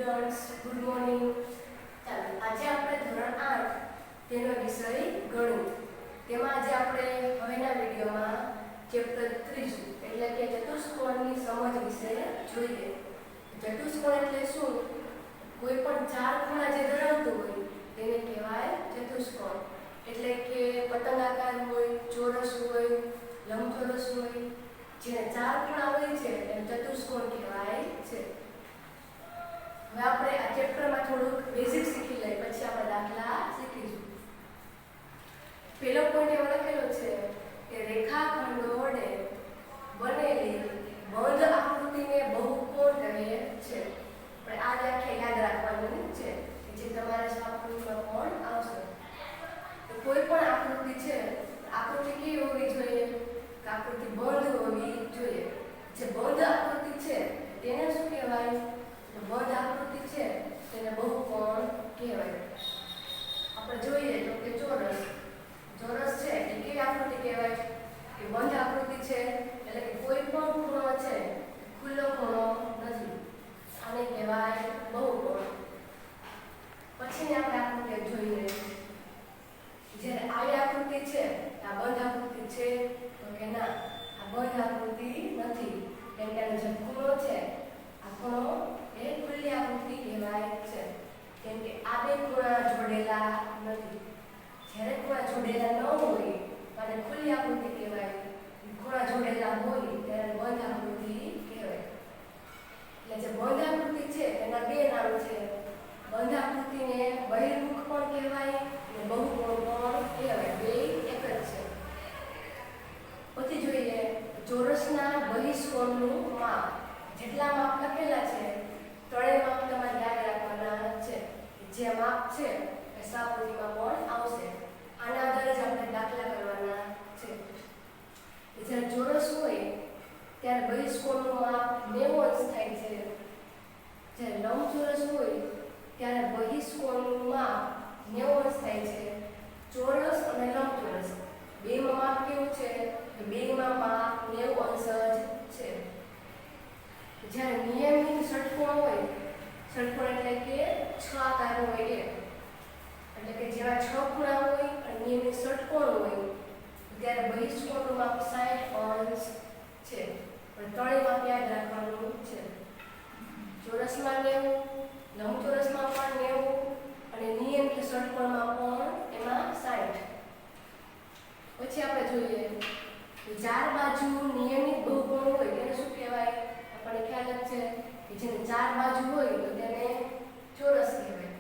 Students, good morning. ચાલો આજે આપણે ધોરણ 8 તેનો વિષય ગણિત. તેમાં આજે આપણે હવેના વિડીયોમાં ચેપ્ટર 3 એટલે કે ચતુષ્કોણની સમજ વિશે જોઈએ. ચતુષ્કોણ એટલે શું? કોઈ પણ ચાર ખૂણા જે ધરાવતું હોય તેને કહેવાય ચતુષ્કોણ. એટલે કે પતંગાકાર હોય, ચોરસ હોય, લંબચોરસ હોય, જે ચાર ખૂણા હોય છે એને ચતુષ્કોણ કહેવાય છે. હવે આપણે આ ચેપ્ટરમાં થોડુંક બેઝિક શીખી લઈએ, પછી આપણે દાખલા શીખીશું. પહેલો પોઈન્ટ એવો લખેલો છે કે રેખાખંડો વડે બનેલી બંધ આકૃતિને બહુકોણ કહે છે. આપણે આ વ્યાખ્યા યાદ રાખવાની છે જે તમારે આકૃતિમાં પણ આવશે. તો કોઈ પણ આકૃતિ છે, આકૃતિ કેવી હોવી જોઈએ? આકૃતિ બંધ હોવી જોઈએ. જે બંધ આકૃતિ છે તેને શું કહેવાય? બંધ આકૃતિ છે તેને બહુકોણ કહેવાય. આપણે જોઈએ તો કે ચોરસ છે એ કેવી આકૃતિ કહેવાય? કે બંધ આકૃતિ છે, એટલે કે કોઈ પણ ખૂણો છે ખુલ્લો ખૂણો નથી. આને કહેવાય બહુકોણ. પછીની આપણે આકૃતિ જોઈએ. જ્યારે આવી આકૃતિ છે આ બંધ આકૃતિ છે તો કે ના, આ બંધ આકૃતિ નથી. કેમ કે આનો જે ખૂણો છે આ ખૂણો એ ખુલ્લી આકૃતિ કહેવાય છે. કેમ કે આ બે ખૂણા જોડેલા નથી. જ્યારે ખૂણા જોડેલા ન હોય ત્યારે ખુલ્લી આકૃતિ કહેવાય. ખૂણા જોડેલા હોય ત્યારે બંધ આકૃતિ કહેવાય. એટલે જે બંધ આકૃતિ છે એના બે નામ છે. બંધ આકૃતિને બહિર્મુખ પણ કહેવાય અને બહુકોણ પણ કહેવાય. બે એક જ છે. પછી જોઈએ ચોરસના બહિષ્કોણનું માપ. જેટલા માપ લખેલા છે ત્રણેય માપ તમારે યાદ રાખવાના છે. જે માપ છે એ સાપુરીમાં પણ આવશે. આના આધારે જ આપણે દાખલા કરવાના છે. જ્યારે ચોરસ હોય ત્યારે બહિષ્કોણનું માપ 90 અંશ થાય છે. જ્યારે લંબચોરસ હોય ત્યારે બહિષ્કોણનું માપ 90 અંશ થાય છે. ચોરસ અને લંબચોરસ બેમાં માપ કેવું છે? બેમાં માપ 90 અંશ જ છે. જ્યારે નિયમિત ષટકોણ હોય, ષટકોણ એટલે કે છ આકારનો હોય, એટલે કે જેવા છ ખૂણા હોય અને નિયમિત ષટકોણ હોય ત્યારે બહિષ્કોણનું માપ 60 અંશ છે. પણ ત્રણેય માપ યાદ રાખવાનું છે. ચોરસમાં 90, લંબચોરસમાં પણ 90 અને નિયમિત ષટકોણમાં પણ એમાં 60. પછી આપણે જોઈએ ચાર બાજુ નિયમિત બહુકોણ હોય તેને શું કહેવાય? આપણને ખ્યાલ જ છે કે જેને ચાર બાજુ હોય તો તેને ચોરસ કહેવાય.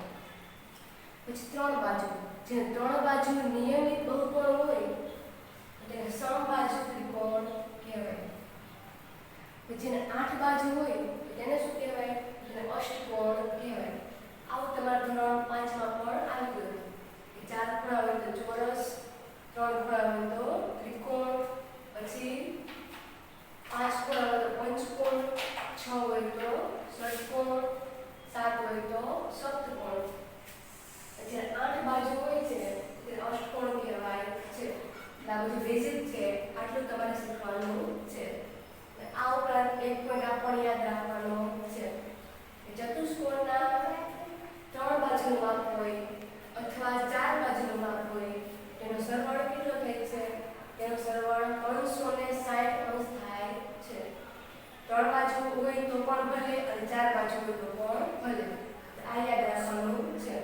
પછી ત્રણ બાજુ, જે ત્રણ બાજુ નિયમિત બહુકોણ હોય તેને સમબાજુ ત્રિકોણ કહેવાય. પછી જેને આઠ બાજુ હોય તેને શું કહેવાય? તેને અષ્ટકોણ કહેવાય. આવું તમારા ધોરણ 5 માં પણ આવી ગયું કે ચાર ખૂણા હોય તો ચોરસ, ત્રણ ખૂણા હોય તો ત્રિકોણ, પછી પાંચ ખૂણા હોય તો પંચકોણ, છ હોય તો ષટકોણ, સાત હોય તો સપ્તકોણ. જ્યારે આઠ બાજુ હોય છે તે અષ્ટકોણ કહેવાય છે. આ બધું બેઝિક છે, આટલું તમારે શીખવાનું છે. આ ઉપરાંત એક પોઈન્ટ આપણને યાદ રાખવાનો છે કે ચતુષ્કોણના ત્રણ બાજુનું માપ હોય અથવા ચાર બાજુનું માપ હોય તેનો સરવાળો કેટલો થાય છે? તેનો સરવાળો 360 અંશ થાય છે. ત્રણ બાજુ હોય તો પણ ભલે અને ચાર બાજુ હોય તો પણ ભલે. આ યાદ રાખવાનું છે.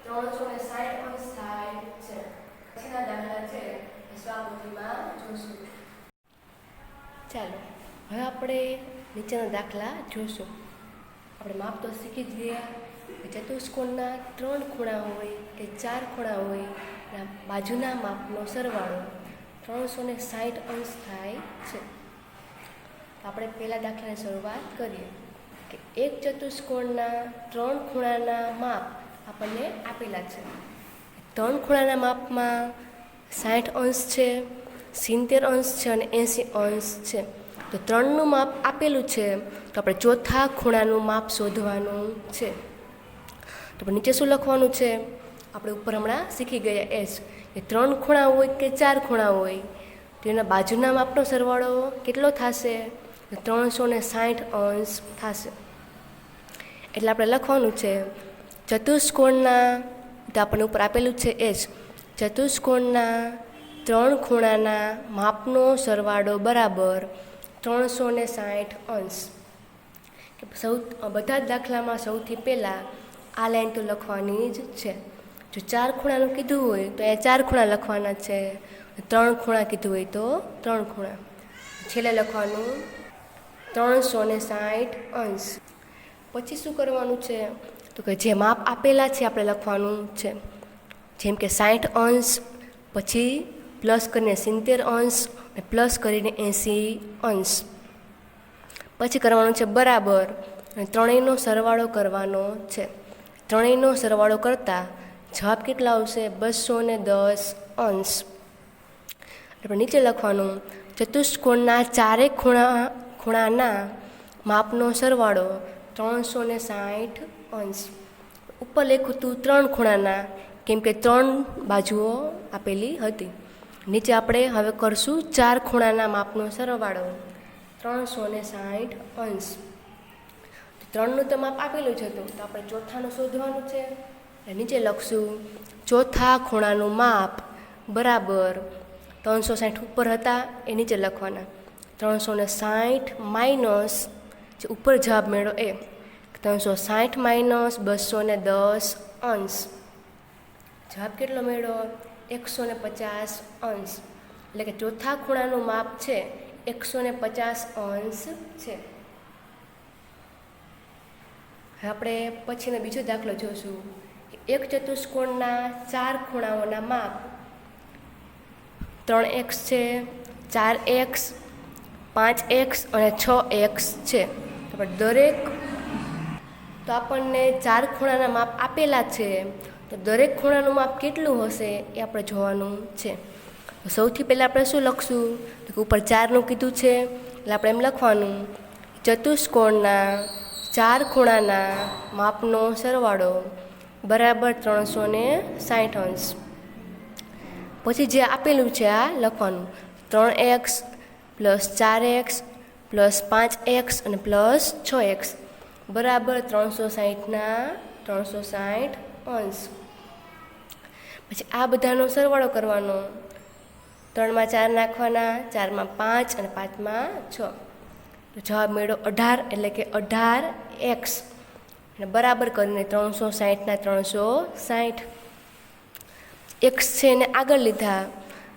360 અંશ થાય છે. પછીના દાખલા છે એ સ્વાપોથીમાં જોશું. ચાલો હવે આપણે નીચેના દાખલા જોશું. આપણે માપ તો શીખી જ ગયા કે ચતુષ્કોણના ત્રણ ખૂણા હોય કે ચાર ખૂણા હોય એના બાજુના માપનો સરવાળો 360 અંશ થાય છે. આપણે પહેલા દાખલાની શરૂઆત કરીએ કે એક ચતુષ્કોણના ત્રણ ખૂણાના માપ આપણને આપેલા છે. ત્રણ ખૂણાના માપમાં 60 અંશ છે, 70 અંશ છે અને 80 અંશ છે. તો ત્રણનું માપ આપેલું છે તો આપણે ચોથા ખૂણાનું માપ શોધવાનું છે. તો નીચે શું લખવાનું છે? આપણે ઉપર હમણાં શીખી ગયા એ જ કે ત્રણ ખૂણા હોય કે ચાર ખૂણા હોય તો એના બાજુના માપનો સરવાળો કેટલો થશે? 360 અંશ થશે. એટલે આપણે લખવાનું છે ચતુષ્કોણના, તો આપણને ઉપર આપેલું છે એ જ, ચતુષ્કોણના 3 ખૂણાના માપનો સરવાળો બરાબર 360 અંશ. બધા જ દાખલામાં સૌથી પહેલાં આ લાઈન તો લખવાની જ છે. જો 4 ખૂણાનું કીધું હોય તો એ 4 ખૂણા લખવાના છે, 3 ખૂણા કીધું હોય તો 3 ખૂણા. છેલ્લે લખવાનું 360 અંશ. પછી શું કરવાનું છે, તો કે જે માપ આપેલા છે આપણે લખવાનું છે. જેમ કે 60 અંશ, પછી પ્લસ કરીને 70 અંશ અને પ્લસ કરીને 80 અંશ. પછી કરવાનું છે બરાબર, અને ત્રણેયનો સરવાળો કરવાનો છે. ત્રણેયનો સરવાળો કરતાં જવાબ કેટલા આવશે? 210 અંશ. આપણે નીચે લખવાનું ચતુષ્કોણના 4 ખૂણાના માપનો સરવાળો 360 અંશ. ઉપર લખ્યું હતું 3 ખૂણાના, કેમ કે 3 બાજુઓ આપેલી હતી. નીચે આપણે હવે કરશું 4 ખૂણાના માપનો સરવાળો 360 અંશ. 3નું તો માપ આપેલું જ હતું, તો આપણે ચોથાનું શોધવાનું છે. નીચે લખશું ચોથા ખૂણાનું માપ બરાબર 360 ઉપર હતા એ નીચે લખવાના, 360 માઇનસ જે ઉપર જવાબ મેળવો એ 360 માઇનસ 210 અંશ. જવાબ કેટલો મેળવો? 150 અંશ. એટલે કે ચોથા ખૂણાનું માપ છે 150 અંશ છે. હવે આપણે પછીનો બીજો દાખલો જોશું. એક ચતુષ્કોણના 4 ખૂણાઓના માપ 3x છે, 4x, 5x અને 6x છે. તો આપણને 4 ખૂણાના માપ આપેલા છે, તો દરેક ખૂણાનું માપ કેટલું હશે એ આપણે જોવાનું છે. સૌથી પહેલાં આપણે શું લખશું, તો ઉપર 4નું કીધું છે એટલે આપણે એમ લખવાનું ચતુષ્કોણના 4 ખૂણાના માપનો સરવાળો બરાબર 360 અંશ. પછી જે આપેલું છે આ લખવાનું 3x plus 4x plus 5x અને પ્લસ 6x બરાબર 360ના 360 અંશ. પછી આ બધાનો સરવાળો કરવાનો, 3માં 4 નાખવાના, 4માં 5 અને 5માં 6. તો જવાબ મેળવો 18, એટલે કે 18x અને બરાબર કરીને 360ના 360. x છે એને આગળ લીધા,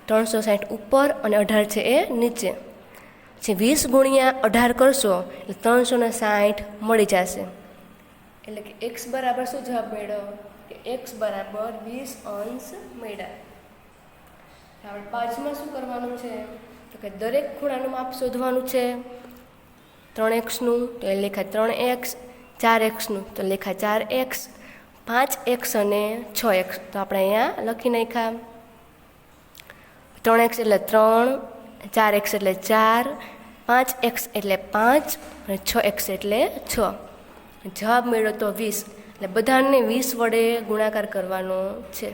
360 ઉપર અને 18 છે એ નીચે. જે 20 ગુણ્યા 18 કરશો એટલે 360 મળી જશે. એટલે કે x બરાબર શું જવાબ મેળવો કે x બરાબર 20 અંશ મળ્યા. આપણે પાછમાં શું કરવાનું છે, તો કે દરેક ખૂણાનું માપ શોધવાનું છે. 3xનું તો એ લેખા 3x, 4xનું તો લેખા 4x, 5x અને 6x તો આપણે અહીંયા લખી નાખ્યા. 3x એટલે 3, 4x એટલે 4, 5x એટલે 5 અને 6x એટલે 6. જવાબ મેળવો તો 20, એટલે બધાને 20 વડે ગુણાકાર કરવાનો છે.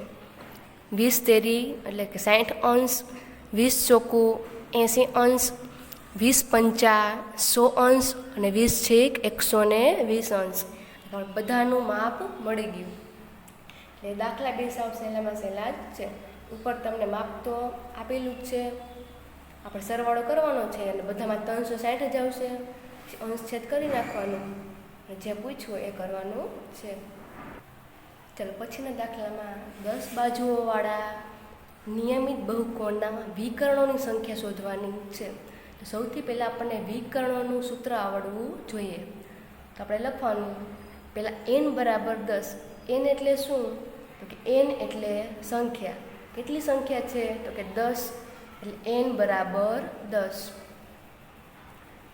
20 તેરી એટલે કે 60 અંશ, 20 ચોકું 80 અંશ, 20 પંચા 100 અંશ અને 20 છેક 120 અંશ. બધાનું માપ મળી ગયું. એટલે દાખલા 2 સાવ સહેલામાં સહેલા જ છે. ઉપર તમને માપ તો આપેલું જ છે, આપણે સરવાળો કરવાનો છે અને બધામાં 360 જ આવશે. અંશ છેદ કરી નાખવાનું, જે પૂછવું એ કરવાનું છે. ચાલો પછીના દાખલામાં 10 બાજુઓવાળા નિયમિત બહુકોણના વિકર્ણોની સંખ્યા શોધવાની છે. તો સૌથી પહેલાં આપણને વિકર્ણોનું સૂત્ર આવડવું જોઈએ. તો આપણે લખવાનું પહેલાં n બરાબર 10. n એટલે શું, તો કે n એટલે સંખ્યા. કેટલી સંખ્યા છે, તો કે 10, એટલે n બરાબર 10.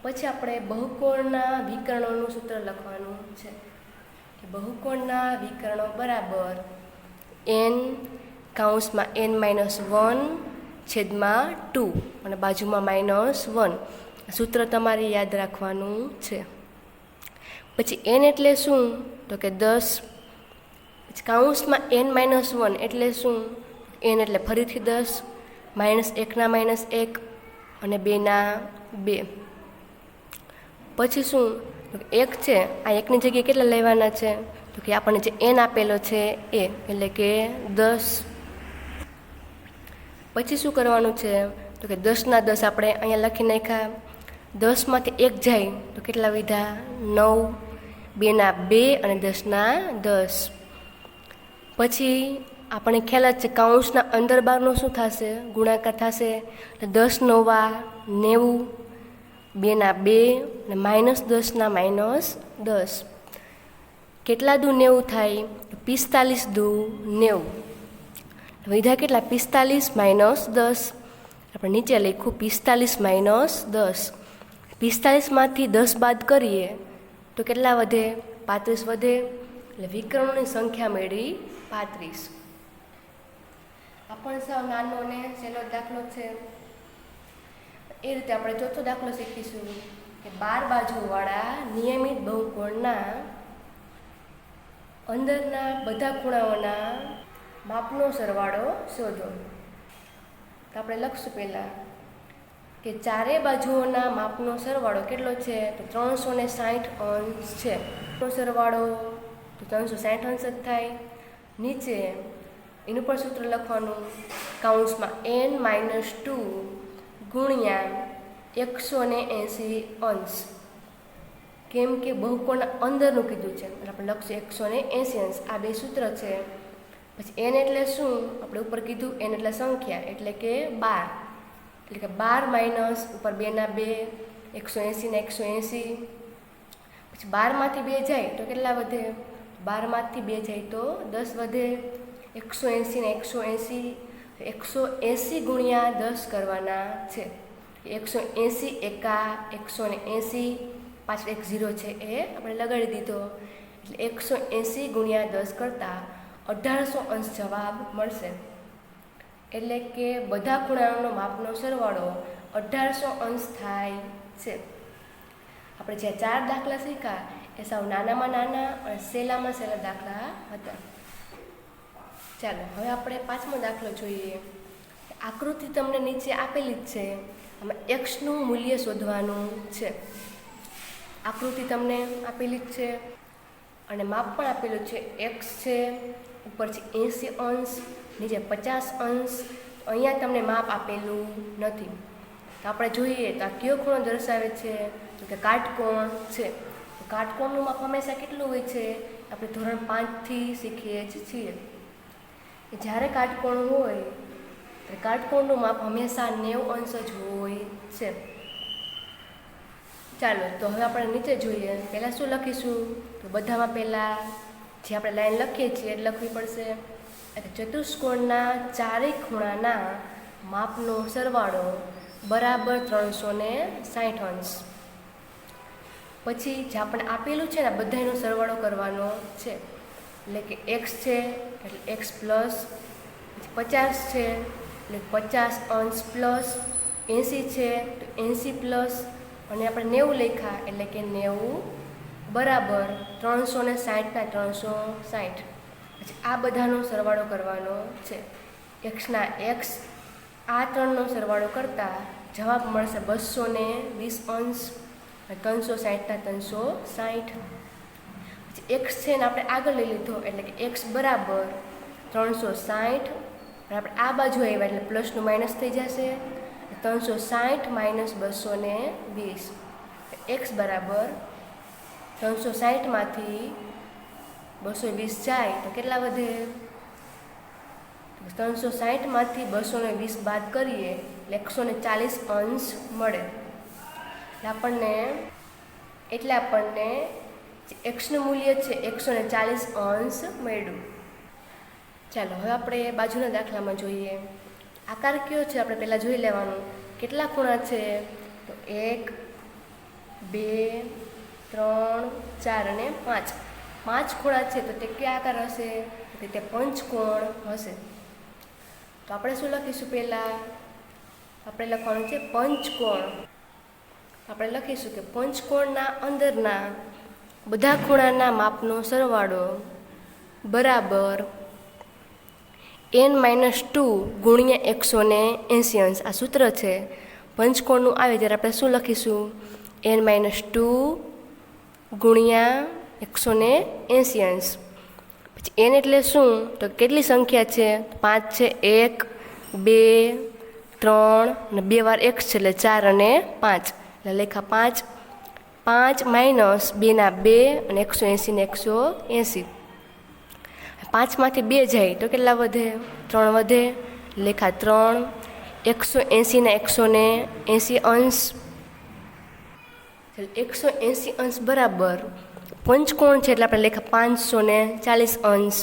પછી આપણે બહુકોણના વિકર્ણોનું સૂત્ર લખવાનું છે કે બહુકોણના વિકર્ણો બરાબર n કૌંસમાં n-1 છેદમાં 2 અને બાજુમાં -1. સૂત્ર તમારે યાદ રાખવાનું છે. પછી n એટલે શું, તો કે 10, પછી કૌંસમાં n-1 એટલે શું, n એટલે ફરીથી 10, -1 ના -1 અને 2 ના 2. પછી શું, તો 1 છે, આ 1ની જગ્યાએ કેટલા લેવાના છે? તો કે આપણને જે n આપેલો છે એ, એટલે કે 10. પછી શું કરવાનું છે? તો કે 10ના 10 આપણે અહીંયા લખી નાખ્યા. 10માંથી 1 જાય તો કેટલા વધ્યા? 9. 2ના 2 અને 10ના 10. પછી આપણને ખ્યાલ જ છે કાઉન્સના અંદર બારનો શું થશે? ગુણાકાર થશે. એટલે 10 9 90. 2ના 2 અને -10ના -10. કેટલા દુ 90 થાય? 45 દુ 90. વધ્યા કેટલા? 45 - 10. આપણે નીચે લખ્યું 45 - 10. 45માંથી 10 બાદ કરીએ તો કેટલા વધે? 35 વધે. એટલે વિકર્ણોની સંખ્યા મળી 35. આ પણ સાવ નાનો અને સહેલો દાખલો છે. એ રીતે આપણે ચોથો દાખલો શીખીશું કે 12 બાજુવાળા નિયમિત બહુકોણના અંદરના બધા ખૂણાઓના માપનો સરવાળો શોધો. તો આપણે લખશું પહેલાં કે ચારે બાજુઓના માપનો સરવાળો કેટલો છે? તો 360 અંશ છે. સરવાળો તો 360 અંશ જ થાય. નીચે એનું પણ સૂત્ર લખવાનું, કાઉન્સમાં n-2 ગુણ્યા 180 અંશ. કેમ કે બહુકોણના અંદરનું કીધું છે એટલે આપણે લખશું 180 અંશ. આ બે સૂત્ર છે. પછી n એટલે શું? આપણે ઉપર કીધું n એટલે સંખ્યા, એટલે કે 12. એટલે કે 12 માઇનસ ઉપર 2ના 2, 180 ના 180. પછી 12માંથી 2 જાય તો કેટલા વધે? 12માંથી 2 જાય તો 10 વધે. 180 ને 180, 180 ગુણ્યા 10 કરવાના છે. 180 એકા 180, પાછળ 1 0 છે એ આપણે લગાડી દીધો. એટલે 180 ગુણ્યા 10 કરતાં 1800 અંશ જવાબ મળશે. એટલે કે બધા ખૂણાઓનો માપનો સરવાળો 1800 અંશ થાય છે. આપણે જે 4 દાખલા શીખ્યા એ સાવ નાનામાં નાના અને સહેલામાં સહેલા દાખલા હતા. ચાલો હવે આપણે 5મો દાખલો જોઈએ. આકૃતિ તમને નીચે આપેલી જ છે. આમાં x નું મૂલ્ય શોધવાનું છે. આકૃતિ તમને આપેલી જ છે અને માપ પણ આપેલું છે. x છે, ઉપર છે 80 અંશ, નીચે 50 અંશ. અહીંયા તમને માપ આપેલું નથી. તો આપણે જોઈએ તો આ કયો ખૂણો દર્શાવે છે? તો કે કાટકોણ છે. કાટકોણનું માપ હંમેશા કેટલું હોય છે? આપણે ધોરણ 5થી શીખીએ જ છીએ. જ્યારે કાટકોણ હોય તો કાટકોણનું માપ હંમેશા 90 અંશ જ હોય છે. ચાલો તો હવે આપણે નીચે જોઈએ. પહેલાં શું લખીશું? તો બધામાં પહેલાં જે આપણે લાઈન લખીએ છીએ એ લખવી પડશે. ચતુષ્કોણના ચારેય ખૂણાના માપનો સરવાળો બરાબર 360 અંશ. પછી જે આપણે આપેલું છે ને બધાનો સરવાળો કરવાનો છે. એટલે કે x છે એટલે x પ્લસ, 50 છે એટલે 50 અંશ પ્લસ, 80 છે તો 80 પ્લસ, અને આપણે 90 લખ્યા એટલે કે 90 બરાબર 360 ના 360. પછી આ બધાનો સરવાળો કરવાનો છે. xના x આ 3નો સરવાળો કરતાં જવાબ મળશે 220 અંશ, 360 ના 360. પછી x છે ને આપણે આગળ લઈ લીધો એટલે કે x બરાબર 360. આપણે આ બાજુ આવ્યા એટલે પ્લસનું માઇનસ થઈ જશે. 360 માઇનસ 220. x બરાબર 360માંથી 220 જાય તો કેટલા વધે? 360માંથી 220 બાદ કરીએ એટલે 140 અંશ મળે. એટલે આપણને xનું મૂલ્ય છે 140 અંશ મળ્યું. ચાલો હવે આપણે બાજુના દાખલામાં જોઈએ. આકાર કયો છે આપણે પહેલાં જોઈ લેવાનું. કેટલા ખૂણા છે? તો 1 2 3 4 અને 5. 5 ખૂણા છે તો તે કયા આકાર હશે? તો તે પંચકોણ હશે. તો આપણે શું લખીશું? પહેલાં આપણે લખવાનું છે પંચકોણ. આપણે લખીશું કે પંચકોણના અંદરના બધા ખૂણાના માપનો સરવાળો બરાબર n-2 ગુણ્યા 180 અંશ. આ સૂત્ર છે. પંચકોણનું આવે ત્યારે આપણે શું લખીશું? n-2 ગુણ્યા 180 અંશ. પછી એન એટલે શું? તો કેટલી સંખ્યા છે? 5 છે. 1, 2, 3 અને 2 વાર x છે એટલે 4 અને 5. એટલે લેખા 5. 5 માઇનસ 2 ના 2 અને 180 ને 180. 5માંથી 2 જાય તો કેટલા વધે? 3 વધે. લેખા 3. 180 ને 180 અંશ. 180 અંશ બરાબર પંચકોણ છે એટલે આપણે લેખા 540 અંશ.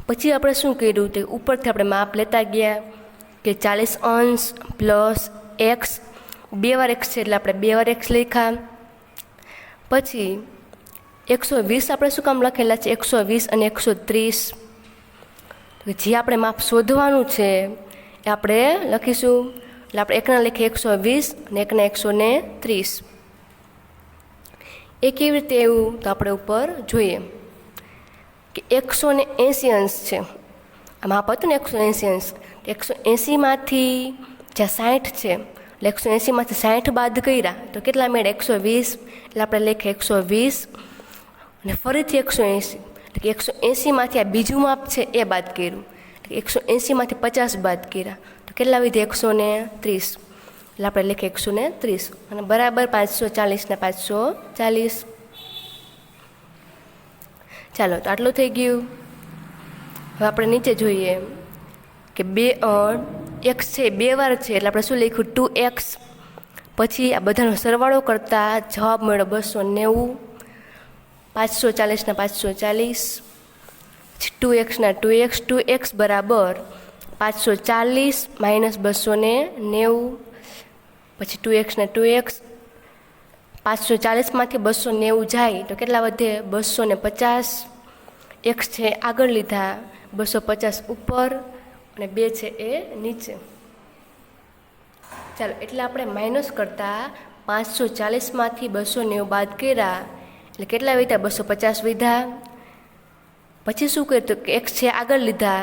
પછી આપણે શું કર્યું? તે ઉપરથી આપણે માપ લેતા ગયા કે 40 અંશ પ્લસ એક્સ. 2 વાર એક્સ છે એટલે આપણે 2 વાર એક્સ લખ્યા. પછી 120 આપણે શું કામ લખેલા છે? 120 અને 130. જે આપણે માપ શોધવાનું છે એ આપણે લખીશું. એટલે આપણે એકના લખીએ 120 અને એકના 130. એ કેવી રીતે એવું? તો આપણે ઉપર જોઈએ કે 180 અંશ છે. આ માપ હતું ને 180 અંશ. 180માંથી જ્યાં 60 છે એટલે 180માંથી 60 બાદ કર્યા તો કેટલા મળે? 120. એટલે આપણે લખીએ 120 અને ફરીથી 180. એટલે કે 180માંથી આ બીજું માપ છે એ બાદ કર્યું. 180માંથી 50 બાદ કર્યા તો કેટલા વિધે? 130. એટલે આપણે લખીએ 130 અને બરાબર 540 ને 540. ચાલો તો આટલું થઈ ગયું. હવે આપણે નીચે જોઈએ કે 2 x છે 2 વાર છે એટલે આપણે શું લખ્યું? 2x. પછી આ બધાનો સરવાળો કરતા જવાબ મળ્યો 290. 540 ના 540. 2x ના 2x. 2x બરાબર 540 માઇનસ 290. પછી 2x ના 2x. 540માંથી 290 જાય તો કેટલા વધે? 250. x છે આગળ લીધા, 250 ઉપર અને 2 છે એ નીચે. ચાલો એટલે આપણે માઇનસ કરતા 540માંથી 290 બાદ કર્યા એટલે કેટલા વધ્યા? 250 વધ્યા. પછી શું કર્યું? કે x છે આગળ લીધા,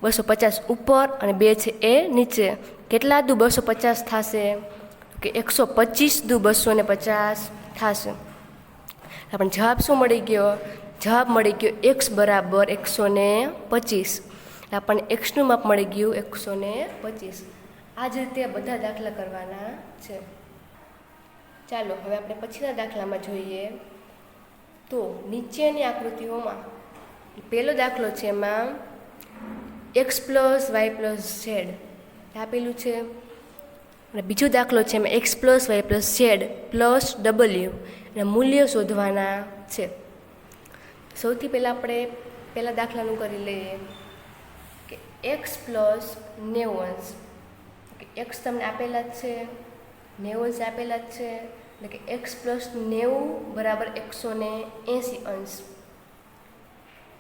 250 ઉપર અને 2 છે એ નીચે. કેટલા દુ 250 થશે? કે 125 દુ 250 થશે. આપણને જવાબ શું મળી ગયો? જવાબ મળી ગયો x બરાબર 125. આપણને xનું માપ મળી ગયું 125. આ જ રીતે બધા દાખલા કરવાના છે. ચાલો હવે આપણે પછીના દાખલામાં જોઈએ. તો નીચેની આકૃતિઓમાં પહેલો દાખલો છે એમાં x plus Y plus z આપેલું છે અને બીજો દાખલો છે એમાં x plus Y plus z plus ડબલ્યુ અને મૂલ્ય શોધવાના છે. સૌથી પહેલાં આપણે પહેલા દાખલાનું કરી લઈએ કે x પ્લસ 90 અંશ. x તમને આપેલા જ છે, 90 અંશ આપેલા જ છે એટલે કે x પ્લસ 90 બરાબર 180 અંશ.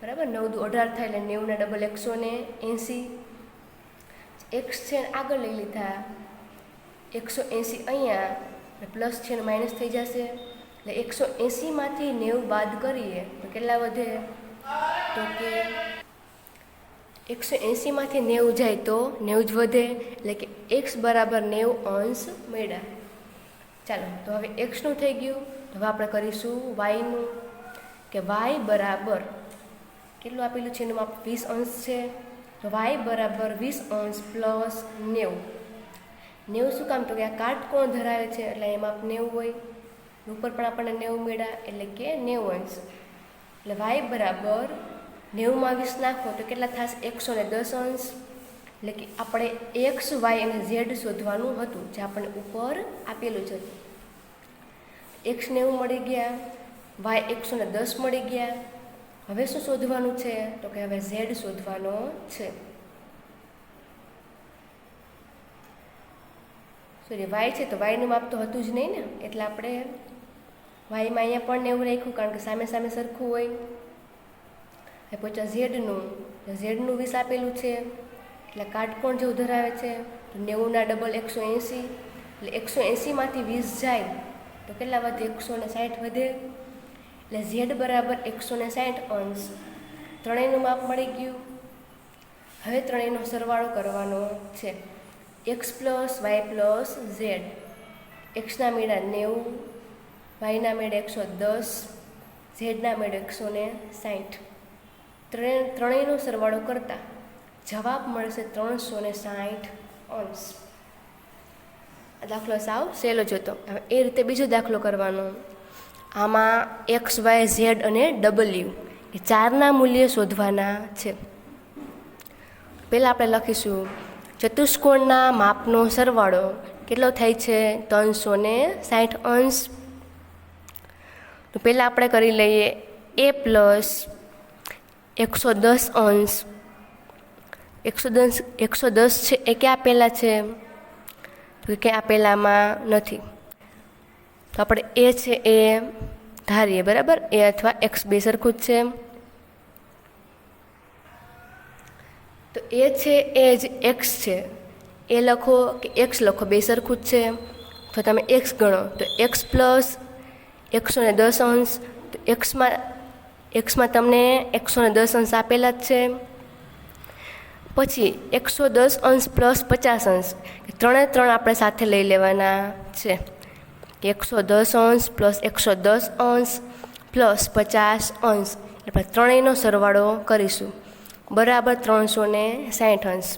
બરાબર 9 દુ 18 થાય એટલે 90 ના ડબલ 180. x છે આગળ લઈ લીધા, 180 અહીંયા પ્લસ છે ને માઇનસ થઈ જશે એટલે 180માંથી 90 બાદ કરીએ તો કેટલા વધે? તો કે 180માંથી 90 જાય તો 90 જ વધે એટલે કે x બરાબર 90 અંશ મળ્યા. ચાલો તો હવે xનું થઈ ગયું. હવે આપણે કરીશું yનું કે y બરાબર કેટલું આપેલું છે? એનું માપ 20 અંશ છે. તો y બરાબર 20 અંશ પ્લસ 90. 90 શું કામ? તો કે આ કાટકોણ ધરાવે છે એટલે એ માપ 90 હોય. ઉપર પણ આપણને 90 મળ્યા એટલે કે 90 અંશ. એટલે y બરાબર 90માં 20 નાખો તો કેટલા થશે? 110 અંશ. એટલે કે આપણે x, y અને z શોધવાનું હતું જે આપણને ઉપર આપેલું છે. x 90 મળી ગયા, y 110 મળી ગયા. હવે શું શોધવાનું છે? તો કે હવે z શોધવાનો છે. સોરી y છે તો yનું માપ તો હતું જ નહીં ને એટલે આપણે yમાં અહીંયા પણ 90 રાખ્યું કારણ કે સામે સામે સરખું હોય. હવે પછી ઝેડનું 20 આપેલું છે એટલે કાટકોણ જેવું ધરાવે છે તો 90 ના ડબલ 180 એટલે 180માંથી 20 જાય તો કેટલા વધે? 160 વધે. એટલે ઝેડ બરાબર 160 અંશ. ત્રણેયનું માપ મળી ગયું. હવે ત્રણેયનો સરવાળો કરવાનો છે. x plus Y plus Z. એક્સના મળ્યા 90, વાયના મેળે 110, ઝેડના મેળે 160. ત્રણેયનો સરવાળો કરતાં જવાબ મળશે 360 અંશ. આ દાખલો સાવ સહેલો જ હતો. હવે એ રીતે બીજો દાખલો કરવાનો. આમાં એક્સ, વાય, ઝેડ અને ડબલ્યુ એ ચારના મૂલ્ય શોધવાના છે. પહેલાં આપણે લખીશું ચતુષ્કોણના માપનો સરવાળો કેટલો થાય છે? 360 અંશ. તો પહેલાં આપણે કરી લઈએ એ પ્લસ 110 અંશ. 110 છે એ ક્યાં પહેલાં છે? તો કે આ પહેલાંમાં નથી. તો આપણે એ છે એ ધારીએ, બરાબર. એ અથવા એક્સ બે સરખું જ છે. તો એ છે એ જ એક્સ છે, એ લખો કે એક્સ લખો, બે સરખું જ છે. તો તમે એક્સ ગણો તો એક્સ પ્લસ 110 અંશ. તો એક્સમાં તમને 110 અંશ આપેલા જ છે. પછી 110 અંશ પ્લસ 50 અંશ, ત્રણે આપણે સાથે લઈ લેવાના છે. 110 અંશ પ્લસ 110 અંશ પ્લસ 50 અંશ, એટલે ત્રણેયનો સરવાળો કરીશું, બરાબર 360 અંશ.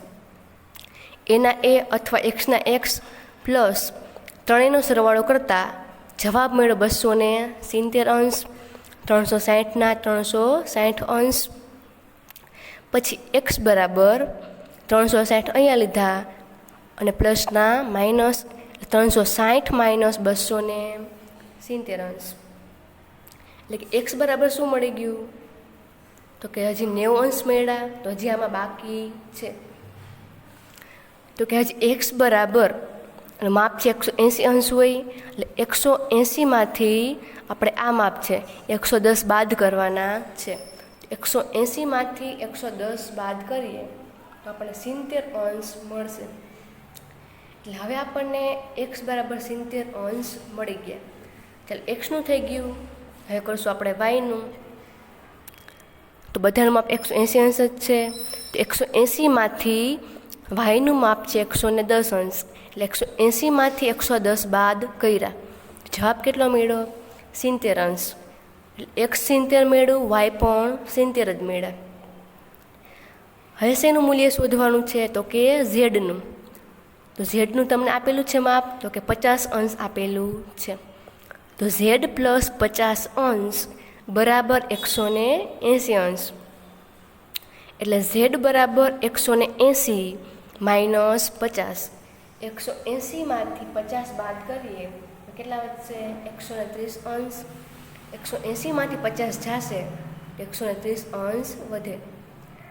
એના એ અથવા એક્સના એક્સ પ્લસ ત્રણેયનો સરવાળો કરતાં જવાબ મળ્યો 270 અંશ. 360ના 360 અંશ. પછી એક્સ બરાબર 360 અહીંયા લીધા અને પ્લસના માઇનસ, 360 માઇનસ 270 અંશ. એટલે કે એક્સ બરાબર શું મળી ગયું? તો કે હજી 90 અંશ મળ્યા. તો હજી આમાં બાકી છે. તો કે હજી એક્સ બરાબર માપ છે 180 અંશ હોય, એટલે 180માંથી આપણે આ માપ છે 110 બાદ કરવાના છે. 180માંથી 110 બાદ કરીએ તો આપણને 70 અંશ મળશે. એટલે હવે આપણને એક્સ બરાબર 70 અંશ મળી ગયા. ચાલો એક્સનું થઈ ગયું. હવે કરશું આપણે વાયનું. તો બધાનું માપ 180 અંશ જ છે. તો 180માંથી વાયનું માપ છે 110 અંશ, એટલે 180માંથી 110 બાદ કર્યા. જવાબ કેટલો મળ્યો? 70 અંશ. એક્સ 70 મેળવ્યું, વાય પણ 70 જ મેળવ્યા. હવે શેનું મૂલ્ય શોધવાનું છે? તો કે ઝેડનું. તો ઝેડનું તમને આપેલું છે માપ, તો કે 50 અંશ આપેલું છે. તો ઝેડ પ્લસ 50 અંશ બરાબર 180 અંશ. એટલે ઝેડ બરાબર 180 માઇનસ 50. 180માંથી 50 બાદ કરીએ તો કેટલા વધશે? 130 અંશ. 180માંથી 50 જશે 130 અંશ વધે.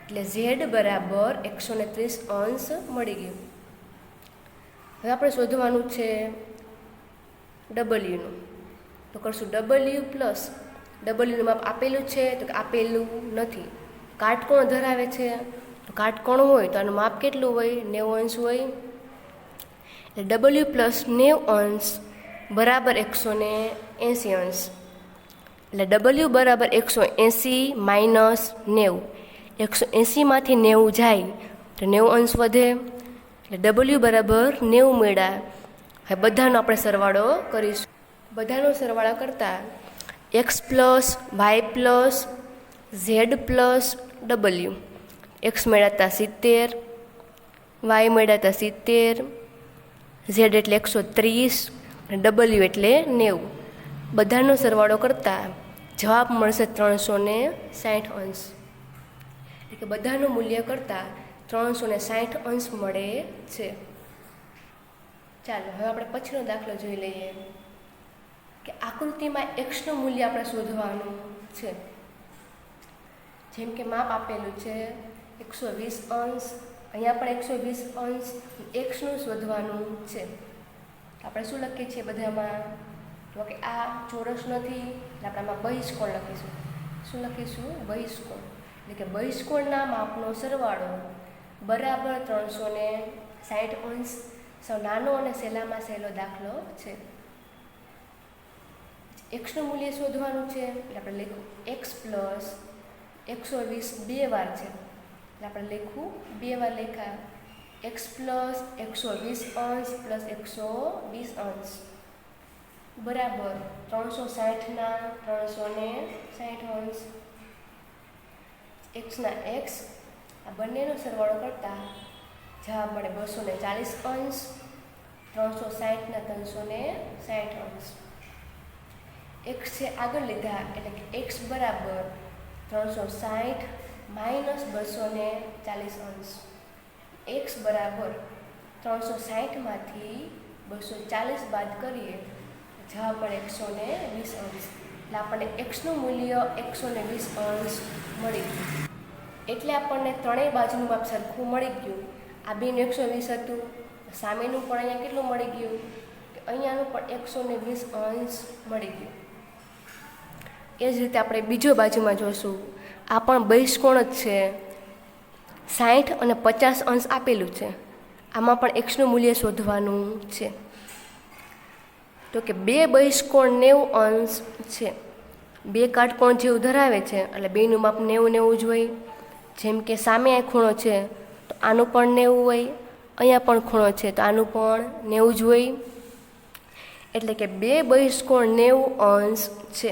એટલે ઝેડ બરાબર 130 અંશ મળી ગયું. હવે આપણે શોધવાનું છે ડબલ્યુનું. તો કરશું ડબલ્યુ પ્લસ, ડબલ્યુનું માપ આપેલું છે તો કે આપેલું નથી. કાટકોણ ધરાવે છે, તો કાટકોણ હોય તો આનું માપ કેટલું હોય? 90 અંશ હોય. એટલે ડબલ્યુ પ્લસ 90 અંશ બરાબર 180 અંશ. એટલે ડબલ્યુ બરાબર 180 માઇનસ 90. 180માંથી 90 જાય તો 90 અંશ વધે. એટલે ડબલ્યુ બરાબર 90 મળ્યા. હવે બધાનો આપણે સરવાળો કરીશું. બધાનો સરવાળો કરતાં x plus Y plus z plus ડબલ્યુ. એક્સ મળ્યા 70, વાય મળ્યા 70, ઝેડ એટલે 130 અને ડબલ્યુ એટલે 90. બધાનો સરવાળો કરતાં જવાબ મળશે 360 અંશ. એટલે કે બધાનું મૂલ્ય કરતાં 360 અંશ મળે છે. ચાલો હવે આપણે પછીનો દાખલો જોઈ લઈએ કે આકૃતિમાં એક્સનું મૂલ્ય આપણે શોધવાનું છે. જેમ કે માપ આપેલું છે 120 અંશ, અહીંયા પણ 120 અંશ. એક્સનું શોધવાનું છે. આપણે શું લખીએ છીએ બધામાં? તો કે આ ચોરસ નથી, એટલે આપણે આમાં બહિષ્કોણ લખીશું. શું લખીશું? બહિષ્કોણ. એટલે કે બહિષ્કોણના માપનો સરવાળો બરાબર 360 અંશ. સૌ નાનો અને સહેલામાં સહેલો દાખલો છે. એક્સનું મૂલ્ય શોધવાનું છે. એટલે આપણે લખવું એક્સ પ્લસ 120 બે વાર છે, એટલે આપણે લખવું બે વાર લખ્યા એક્સ પ્લસ 120 અંશ પ્લસ 120 અંશ. બરાબર 360ના 360 અંશ xના x આ બંનેનો સરવાળો કરતા જવાબ મળે 240 અંશ 360ના 360 અંશ. x છે આગળ લીધા એટલે કે x બરાબર 360 માઇનસ 240 અંશ. x બરાબર 360માંથી 240 બાદ કરીએ જવાબ મળે 120 અંશ. એટલે આપણને xનું મૂલ્ય 120 અંશ મળી ગયું. એટલે આપણને ત્રણેય બાજુનું માપ સરખું મળી ગયું. આ બેનું 120 હતું, સામેનું પણ અહીંયા કેટલું મળી ગયું કે અહીંયાનું પણ 120 અંશ મળી ગયું. એ જ રીતે આપણે બીજો બાજુમાં જોશું. આ પણ બહિષ્કોણ જ છે, 60 અને 50 અંશ આપેલું છે. આમાં પણ xનું મૂલ્ય શોધવાનું છે. તો કે બે બહિષ્કોણ 90 અંશ છે. બે કાટકોણ જેવું ધરાવે છે એટલે બેનું માપ 90 જ હોય. જેમ કે સામે આ ખૂણો છે તો આનું પણ 90 હોય, અહીંયા પણ ખૂણો છે તો આનું પણ 90 જ હોય. એટલે કે બે બહિષ્કોણ 90 અંશ છે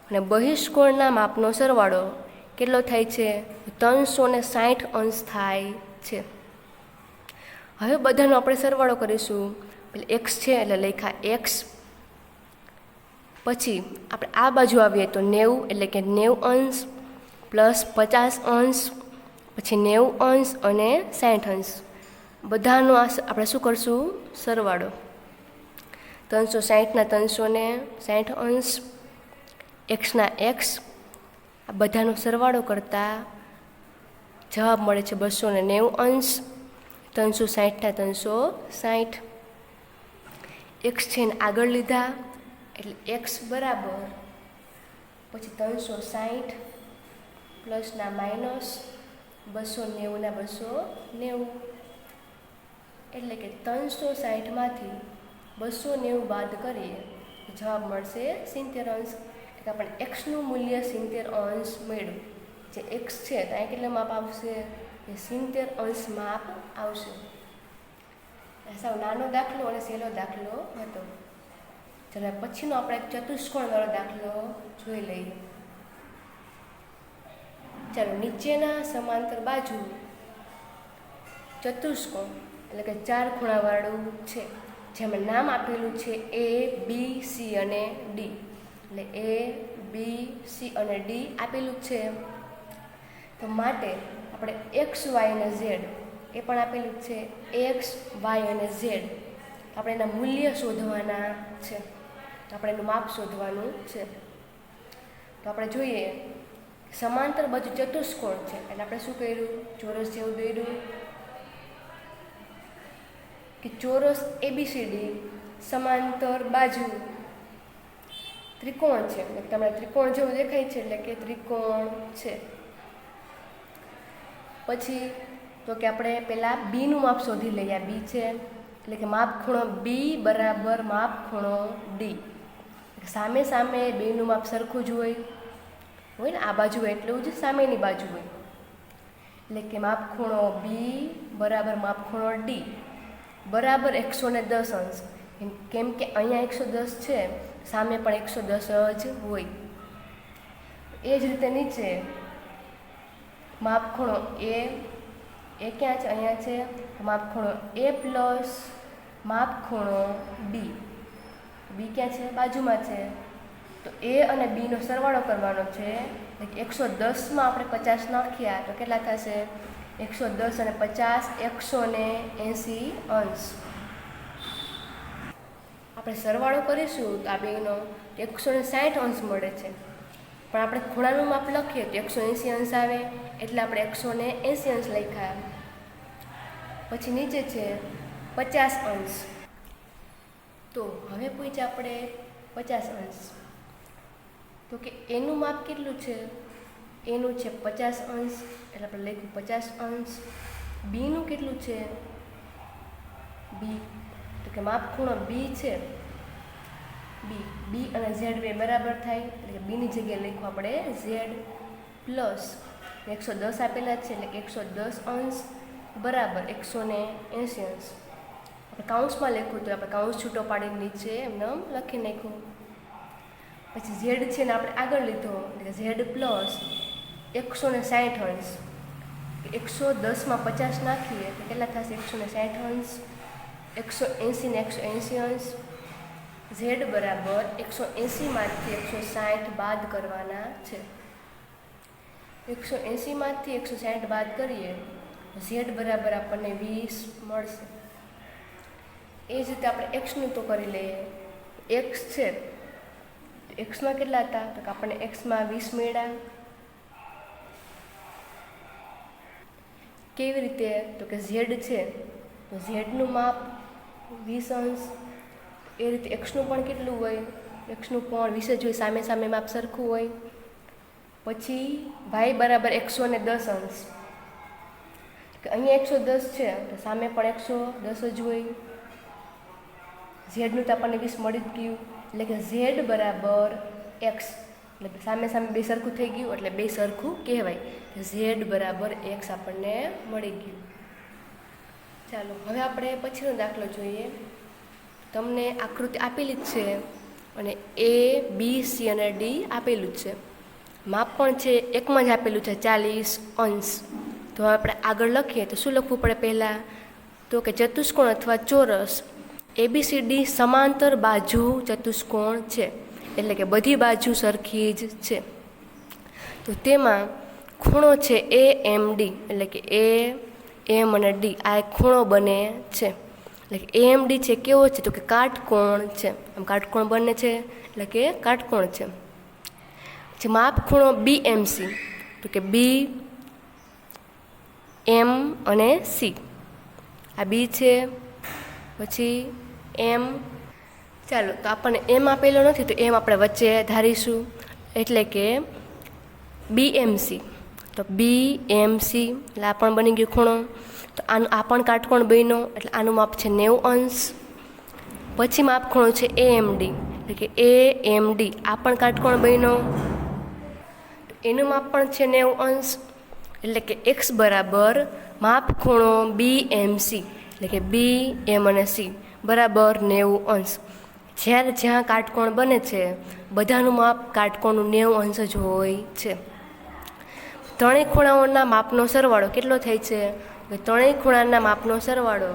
અને બહિષ્કોણના માપનો સરવાળો કેટલો થાય છે? 360 અંશ થાય છે. હવે બધાનો આપણે સરવાળો કરીશું. એટલે x છે એટલે લખ્યા x, પછી આપણે આ બાજુ આવીએ તો 90 એટલે કે 90 અંશ પ્લસ 50 અંશ, પછી 90 અંશ અને 60 અંશ. બધાનો આપણે શું કરશું? સરવાળો. 360ના 360 અંશ, xના x, આ બધાનો સરવાળો કરતાં જવાબ મળે છે 290 અંશ. 360ના 360. x છે ને આગળ લીધા એટલે x બરાબર પછી 360 પ્લસના માઇનસ 290ના 290. એટલે કે 360માંથી 290 બાદ કરીએ જવાબ મળશે 70 અંશ. એટલે આપણે xનું મૂલ્ય 70 અંશ મળ્યું. જે x છે તો અહીં કેટલા માપ આવશે? એ 70 અંશ માપ આવશે. સાવ નાનો દાખલો અને સહેલો દાખલો હતો. ચાલો પછીનો આપણે એક ચતુષ્કોણવાળો દાખલો જોઈ લઈએ. ચાલો, નીચેના સમાંતર બાજુ ચતુષ્કોણ એટલે કે 4 ખૂણાવાળું છે, જેમાં નામ આપેલું છે A, B, C અને D. એટલે A, B, C અને D આપેલું છે. તો માટે આપણે x, y અને z એ પણ આપેલું છે. x, y અને z આપણે એના મૂલ્ય શોધવાના છે. તો આપણે એનું માપ શોધવાનું છે. તો આપણે જોઈએ સમાંતર બાજુ ચતુષ્કોણ છે એટલે આપણે શું કર્યું? ચોરસ જેવું દોર્યું કે ચોરસ ABCD સમાંતર બાજુ ત્રિકોણ છે. એટલે તમને ત્રિકોણ જેવું દેખાય છે એટલે કે ત્રિકોણ છે. પછી તો કે આપણે પહેલાં બીનું માપ શોધી લઈએ. આ બી છે એટલે કે માપ ખૂણો બી બરાબર માપ ખૂણો ડી. સામે સામે બેનું માપ સરખું જ હોય ને, આ બાજુ એટલું જ સામેની બાજુ હોય. એટલે કે માપ ખૂણો બી બરાબર માપ ખૂણો ડી બરાબર 110 અંશ. કેમ કે અહીંયા 110 છે, સામે પણ 110 જ હોય. એ જ રીતે નીચે માપ ખૂણો એ ક્યાં છે? અહીંયા છે. માપ ખૂણો એ પ્લસ માપ ખૂણો બી. બી ક્યાં છે? બાજુમાં છે. તો એ અને બીનો સરવાળો કરવાનો છે. 110માં આપણે 50 નાખ્યા તો કેટલા થશે? 110 અને 50 180 અંશ. આપણે સરવાળો કરીશું તો આ બેનો 160 અંશ મળે છે. પણ આપણે ખૂણાનું માપ લખીએ તો 180 અંશ આવે એટલે આપણે 180 અંશ લખ્યા. પછી નીચે છે 50 અંશ. તો હવે પૂછે આપણે 50 અંશ. તો કે એનું માપ કેટલું છે? એનું છે 50 અંશ એટલે આપણે લખ્યું 50 અંશ. બીનું કેટલું છે? બી તો કે માપ ખૂણો બી છે. બી અને ઝેડ બે બરાબર થાય એટલે કે બીની જગ્યાએ લખવું આપણે ઝેડ પ્લસ 110 આપેલા છે એટલે કે 110 અંશ બરાબર 180 અંશ. આપણે કાઉન્સમાં લખ્યું તો આપણે કાઉન્સ છૂટો પાડીને નીચે એમને લખી નાખ્યું. પછી ઝેડ છે ને આપણે આગળ લીધો એટલે કે ઝેડ પ્લસ 160 અંશ. 110માં 50 નાખીએ તો કેટલા થશે? 160 અંશ. 180 ને 180 અંશ. ઝેડ બરાબર 180માંથી 160 બાદ કરવાના છે. 180માંથી 160 બાદ કરીએ ઝેડ બરાબર આપણને 20 મળશે. એ જ રીતે આપણે એક્સનું તો કરી લઈએ. એક્સ છે, એક્સમાં કેટલા હતા? તો કે આપણને એક્સમાં 20 મળ્યા. કેવી રીતે? તો કે ઝેડ છે તો ઝેડનું માપ 20 અંશ. એ રીતે એક્સનું પણ કેટલું હોય? એક્સનું પણ 20 જ હોય, સામે સામે માપ સરખું હોય. પછી વાય બરાબર 110 અંશ. અહીંયા 110 છે તો સામે પણ 110 જ હોય. ઝેડનું તો આપણને 20 મળી જ ગયું એટલે કે ઝેડ બરાબર એક્સ. એટલે સામે સામે બે સરખું થઈ ગયું એટલે બે સરખું કહેવાય. ઝેડ બરાબર એક્સ આપણને મળી ગયું. ચાલો હવે આપણે પછીનો દાખલો જોઈએ. તમને આકૃતિ આપેલી જ છે અને એ બી સી અને ડી આપેલું જ છે. માપ પણ છે એકમાં જ આપેલું છે 40 અંશ. તો આપણે આગળ લખીએ તો શું લખવું પડે પહેલાં? તો કે ચતુષ્કોણ અથવા ચોરસ ABCD સમાંતર બાજુ ચતુષ્કોણ છે, એટલે કે બધી બાજુ સરખી જ છે. તો તેમાં ખૂણો છે AMD, એટલે કે AM અને D આ એક ખૂણો બને છે. એટલે કે AMD છે કેવો છે? તો કે કાટકોણ છે. આમ કાટકોણ બને છે એટલે કે કાટકોણ છે. પછી માપ ખૂણો BMC, તો કે B M અને C આ B છે. પછી M, ચાલો તો આપણને M આપેલો નથી તો M આપણે વચ્ચે ધારીશું એટલે કે BMC. તો BMC એટલે આ પણ બની ગયો ખૂણો. તો આનું આ પણ કાટકોણ બન્યો એટલે આનું માપ છે 90 અંશ. પછી માપ ખૂણો છે AMD, એટલે કે AMD આ પણ કાટકોણ બન્યો. એનું માપ પણ છે 90 અંશ. એટલે કે X બરાબર માપ ખૂણો BMC, એટલે કે BM અને C બરાબર 90 અંશ. જ્યારે જ્યાં કાટકોણ બને છે બધાનું માપ કાટકોણનું 90 અંશ જ હોય છે. ત્રણેય ખૂણાઓના માપનો સરવાળો કેટલો થાય છે? ત્રણેય ખૂણાના માપનો સરવાળો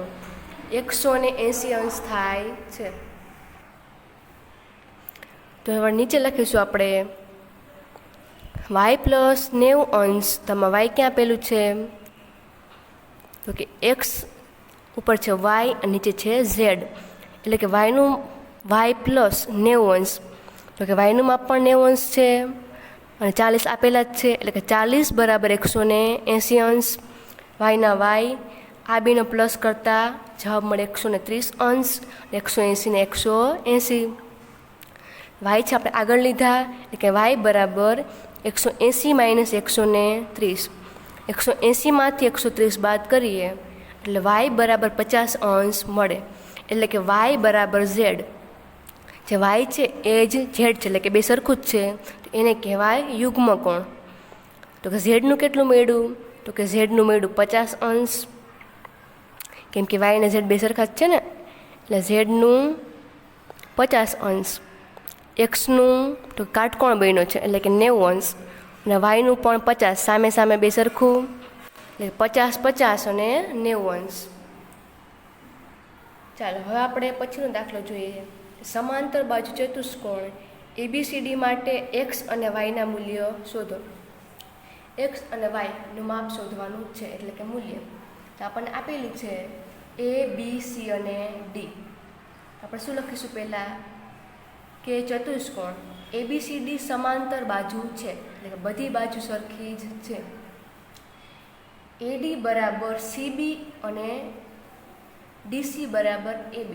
180 અંશ થાય છે. તો હવે નીચે લખીશું આપણે y પ્લસ 90 અંશ. તેમાં y ક્યાં આપેલું છે? તો કે x ઉપર છે y અને નીચે છે z, એટલે કે yનું y પ્લસ 90 અંશ. તો કે yનું માપ પણ 90 અંશ છે અને 40 આપેલા જ છે, એટલે કે 40 બરાબર 180 અંશ. yના y આ બેનો પ્લસ કરતાં જવાબ મળે 130 અંશ. 180 ને 180 y છે આપણે આગળ લીધા એટલે કે y બરાબર 180 માઇનસ 130. 180માંથી 130 બાદ કરીએ એટલે y બરાબર 50 અંશ મળે. એટલે કે y બરાબર z. જે y છે એ જ z છે, એટલે કે બે સરખું જ છે, તો એને કહેવાય યુગ્મ કોણ. તો કે ઝેડનું કેટલું મળ્યું? તો કે ઝેડનું મળ્યું 50 અંશ. કેમ કે y અને z બે સરખા જ છે ને, એટલે ઝેડનું 50 અંશ. એક્સનું તો કાટકોણ બન્યો છે એટલે કે 90 અંશ અને વાયનું પણ 50, સામે સામે બે સરખું એટલે 50 50 અને 90 અંશ. ચાલો હવે આપણે પછીનો દાખલો જોઈએ. સમાંતર બાજુ ચતુષ્કોણ ABCD માટે એક્સ અને વાયના મૂલ્ય શોધો. એક્સ અને વાયનું માપ શોધવાનું છે, એટલે કે મૂલ્ય. તો આપણને આપેલું છે ABC અને D. આપણે શું લખીશું પહેલાં? કે ચતુષ્કોણ ABCD સમાંતર બાજુ છે, એટલે કે બધી બાજુ સરખી જ છે. AD બરાબર CB અને DC બરાબર AB.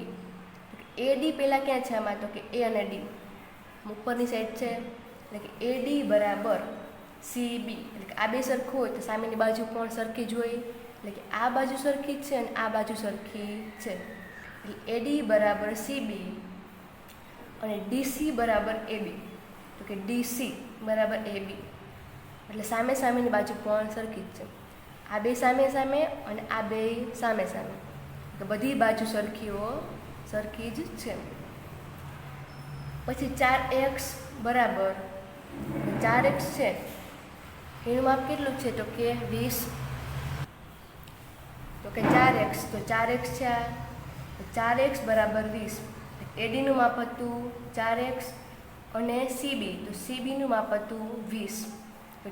AD પહેલાં ક્યાં છે આમાં? તો કે A અને D ઉપરની સાઈડ છે, એટલે કે AD બરાબર CB, એટલે કે આ બે સરખું હોય તો સામેની બાજુ પણ સરખી જ હોય, એટલે કે આ બાજુ સરખી જ છે અને આ બાજુ સરખી છે. એટલે AD બરાબર CB અને DC બરાબર AB, તો કે DC બરાબર AB, એટલે સામે સામેની બાજુ પણ સરખી જ છે. આ બે સામે સામે અને આ બે સામે સામે, તો બધી બાજુ સરખી જ છે. પછી 4x બરાબર 4x છે એનું માપ કેટલું છે તો કે 20. તો કે 4x તો 4x છે આ, 4x બરાબર 20. એડીનું માપ હતું 4x અને સીબી તો સીબીનું માપ હતું 20.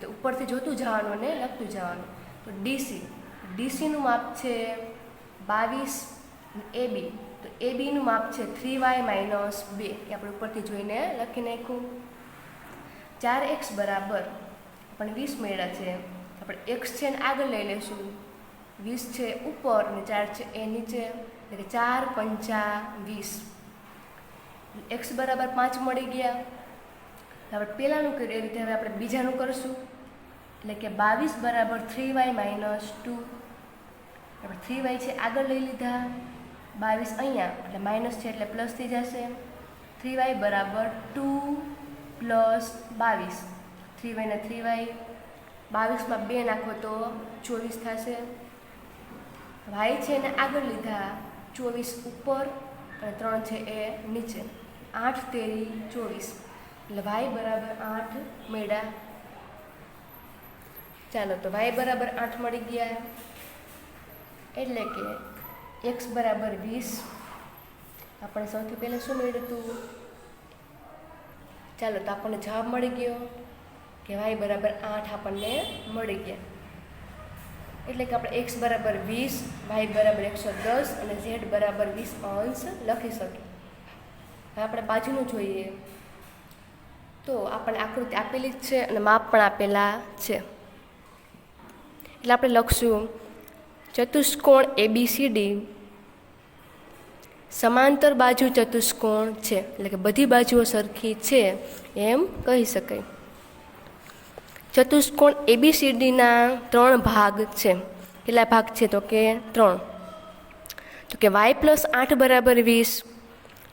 તો ઉપરથી જોતું જવાનું અને લખતું જવાનું. તો ડીસીનું માપ છે 22. એબી તો એબીનું માપ છે 3y - 2 એ આપણે ઉપરથી જોઈને લખી નાખ્યું. 4x બરાબર આપણે 20 મળ્યા છે. આપણે x છે ને આગળ લઈ લઈશું, 20 છે ઉપર અને 4 છે એ નીચે, એટલે કે 4 × 20. x બરાબર 5 મળી ગયા. આપણે પહેલાંનું કર્યું એ રીતે હવે આપણે બીજાનું કરશું, એટલે કે 22 બરાબર 3y - 2. આપણે 3y છે આગળ લઈ લીધા, 22 અહીંયા એટલે માઇનસ છે એટલે પ્લસ થઈ જશે. 3y બરાબર 2 + 22. 3y ને 3y, 22માં 2 નાખો તો 24 થશે. y છે એને આગળ લીધા, 24 ઉપર અને 3 છે એ નીચે, 8 × 3 = 24 એટલે y બરાબર 8 મળ્યા. ચાલો તો y બરાબર 8 મળી ગયા. એટલે કે x બરાબર 20. આપણે સૌથી પહેલાં શું મળ્યું હતું? ચાલો તો આપણને જવાબ મળી ગયો કે y બરાબર 8 આપણને મળી ગયા. એટલે કે આપણે x બરાબર 20, y બરાબર 110 અને z બરાબર 20° લખી શકીએ. હવે આપણે બાજુનું જોઈએ તો આપણને આકૃતિ આપેલી જ છે અને માપ પણ આપેલા છે. એટલે આપણે લખશું ચતુષ્કોણ ABCD સમાંતર બાજુ ચતુષ્કોણ છે, એટલે કે બધી બાજુઓ સરખી છે એમ કહી શકાય. ચતુષ્કોણ ABCDના 3 ભાગ છે. કેટલા ભાગ છે તો કે 3. તો કે y + 8 બરાબર 20.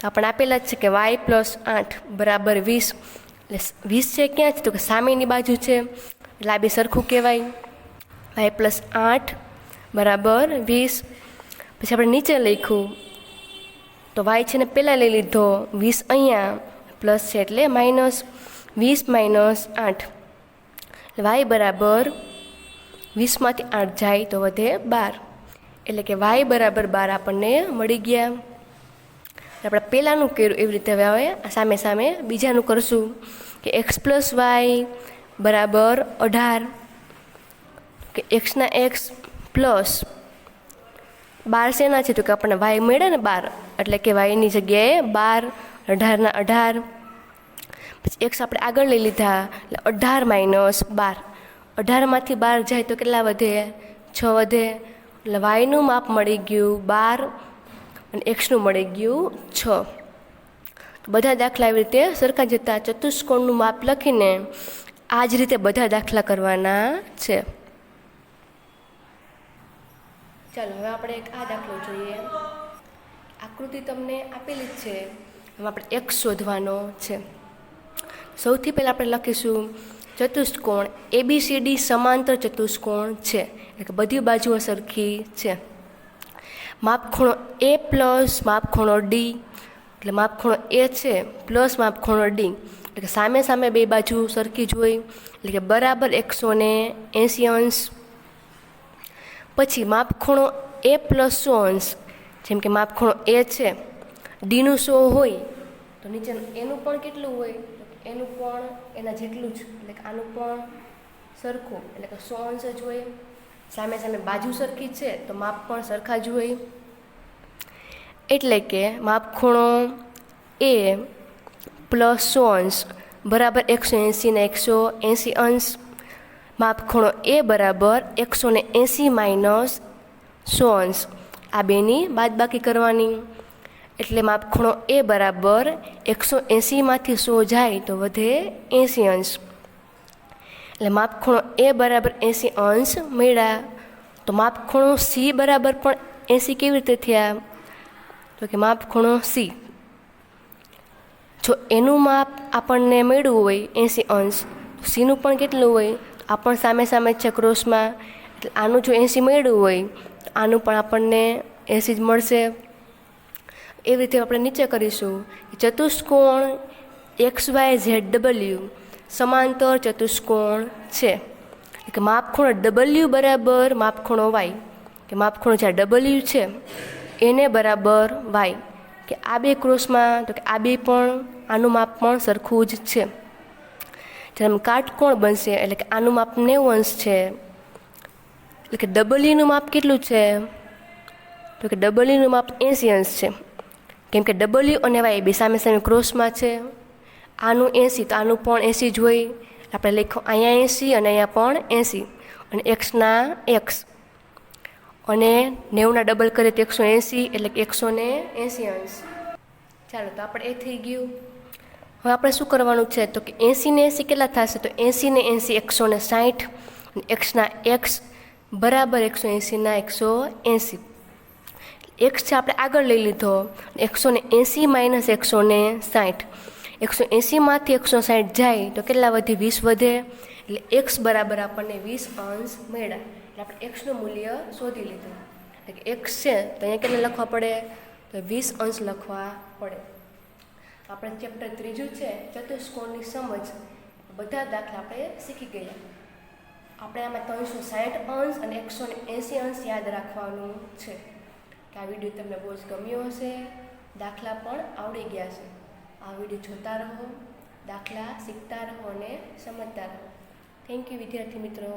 આપણે આપેલા જ છે કે y + 8 બરાબર 20. એટલે 20 છે ક્યાં છે તો કે સામેની બાજુ છે, એટલે આ બે સરખું કહેવાય. y + 8 બરાબર 20. પછી આપણે નીચે લખ્યું તો y છે ને પહેલાં લઈ લીધો, 20 અહીંયા પ્લસ છે એટલે માઇનસ, 20 - 8 એટલે y બરાબર 20માંથી 8 જાય તો વધે 12. એટલે કે y બરાબર 12 આપણને મળી ગયા. આપણે પહેલાંનું કર્યું એવી રીતે હવે સામે સામે બીજાનું કરશું કે x + y બરાબર 18. કે xના x પ્લસ 12 શેના છે તો કે આપણને y મળે ને 12, એટલે કે yની જગ્યાએ 12, 18ના 18. પછી x આપણે આગળ લઈ લીધા એટલે 18 - 12. 18માંથી 12 જાય તો કેટલા વધે? 6 વધે. એટલે yનું માપ મળી ગયું 12 અને xનું મળી ગયું 6. તો બધા દાખલા એવી રીતે સરખા જતા ચતુષ્કોણનું માપ લખીને આ જ રીતે બધા દાખલા કરવાના છે. ચાલો હવે આપણે એક આ દાખલો જોઈએ. આકૃતિ તમને આપેલી જ છે, હવે આપણે x શોધવાનો છે. સૌથી પહેલાં આપણે લખીશું ચતુષ્કોણ ABCD સમાંતર ચતુષ્કોણ છે, એટલે કે બધી બાજુઓ સરખી છે. માપખૂણો A પ્લસ માપખૂણો D, એટલે માપખૂણો A છે પ્લસ માપખૂણો D, એટલે કે સામે સામે બે બાજુ સરખી જ હોય, એટલે કે બરાબર 180°. પછી માપખૂણો A + 100°, જેમ કે માપખૂણો A છે, Dનું 100 હોય તો નીચેનું એનું પણ કેટલું હોય? એનું પણ એના જેટલું જ, એટલે કે આનું પણ સરખું, એટલે કે 100° જ હોય. સામે સામે બાજુ સરખી છે તો માપ પણ સરખા જ હોય. એટલે કે માપખૂણો A + 100° બરાબર 180 ને 180°. માપખૂણો A બરાબર 180 - 100°. આ બેની બાદબાકી કરવાની, એટલે માપખૂણો A બરાબર 180માંથી 100 જાય તો વધે 80°. એટલે માપખૂણો A બરાબર 80° મળ્યા. તો માપખૂણો C બરાબર પણ 80 કેવી રીતે થયા? તો કે માપખૂણો C, જો એનું માપ આપણને મળ્યું હોય 80°, તો Cનું પણ કેટલું હોય? આ પણ સામે સામે છે ક્રોસમાં, એટલે આનું જો 80 મળ્યું હોય તો આનું પણ આપણને 80 જ મળશે। એવી રીતે આપણે નીચે કરીશું ચતુષ્કોણ XYZW સમાંતર ચતુષ્કોણ છે કે માપખૂણો W બરાબર માપખૂણો Y કે માપખૂણો જ્યાં W છે એને બરાબર Y કે આ બે ક્રોસમાં તો કે આ બે પણ આનું માપ પણ સરખું જ છે। જ્યારે કાટકોણ બનશે એટલે કે આનું માપ 90 અંશ છે એટલે કે ડબલ્યુનું માપ કેટલું છે તો કે ડબલ્યુનું માપ 80 અંશ છે કેમ કે ડબલ્યુ અને વાય બે સામે સામે ક્રોસમાં છે। આનું 80 તો આનું પણ 80 જ હોય આપણે લખો અહીંયા 80 અને અહીંયા પણ 80 અને એક્સના એક્સ અને 90ના ડબલ કરીએ તો 180 એટલે કે 180 અંશ। ચાલો તો આપણે એ થઈ ગયું। હવે આપણે શું કરવાનું છે તો કે 80 ને 80 કેટલા થશે તો 80 ને 80 160 અને એક્સના એક્સ બરાબર 180ના 180 એક્સ છે આપણે આગળ લઈ લીધો 180 માઇનસ 160 180માંથી 160 જાય તો કેટલા વધે 20 વધે એટલે એક્સ બરાબર આપણને 20 અંશ મળ્યા એટલે આપણે એક્સનું મૂલ્ય શોધી લીધું એટલે કે એક્સ છે તો અહીંયા કેટલા લખવા પડે તો 20 અંશ લખવા પડે। આપણે ચેપ્ટર 3 છે ચતુષ્કોણની સમજ બધા દાખલા આપણે શીખી ગયા। આપણે આમાં 360 અંશ અને 180 અંશ યાદ રાખવાનું છે કે આ વિડીયો તમને બહુ જ ગમ્યો હશે દાખલા પણ આવડી ગયા છે। આ વિડીયો જોતા રહો દાખલા શીખતા રહો અને સમજતા રહો। થેન્ક યુ વિદ્યાર્થી મિત્રો।